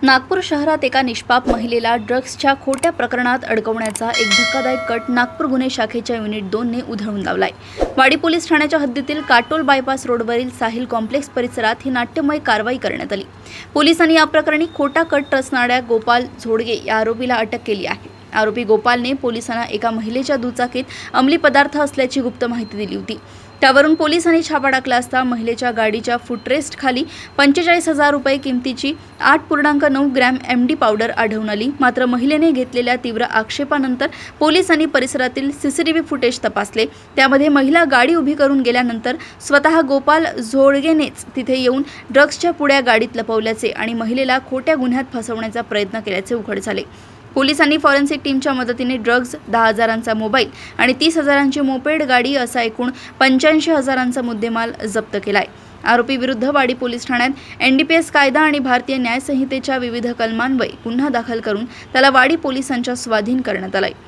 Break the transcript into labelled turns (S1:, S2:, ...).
S1: नागपूर शहरात एका निष्पाप महिलेला ड्रग्सच्या खोट्या प्रकरणात अडकवण्याचा एक धक्कादायक कट नागपूर गुन्हे शाखेच्या युनिट 2 ने उधळून लावलाय। वाडी पोलीस ठाण्याच्या हद्दीतील काटोल बायपास रोडवरील साहिल कॉम्प्लेक्स परिसरात ही नाट्यमय कारवाई करण्यात आली। पोलिसांनी या प्रकरणी खोटा कट रचणाऱ्या गोपाल झोडगे या आरोपीला अटक केली आहे। आरोपी गोपालने पोलिसांना एका महिलेच्या दुचाकीत अंमली पदार्थ असल्याची गुप्त माहिती दिली होती। त्यावरून पोलिसांनी छापा टाकला असता महिलेच्या गाडीच्या फुटरेस्ट खाली 45,000 रुपये किमतीची 8.9 ग्रॅम एमडी पावडर आढळून आली। मात्र महिलेने घेतलेल्या तीव्र आक्षेपानंतर पोलिसांनी परिसरातील सीसीटीव्ही फुटेज तपासले। त्यामध्ये महिला गाडी उभी करून गेल्यानंतर स्वतः गोपाल झोडगेनेच तिथे येऊन ड्रग्सच्या पुड्या गाडीत लपवल्याचे आणि महिलेला खोट्या गुन्ह्यात फसवण्याचा प्रयत्न केल्याचे उघड झाले। पोलिसांनी फॉरेन्सिक टीमच्या मदतीने ड्रग्ज, 10,000चा मोबाईल आणि 30,000ची मोपेड गाडी असा एकूण 85,000चा मुद्देमाल जप्त केलाय। आरोपी विरुद्ध वाडी पोलीस ठाण्यात एनडीपीएस कायदा आणि भारतीय न्याय संहितेच्या विविध कलमान्वये गुन्हा दाखल करून त्याला वाडी पोलिसांच्या स्वाधीन करण्यात आलाय।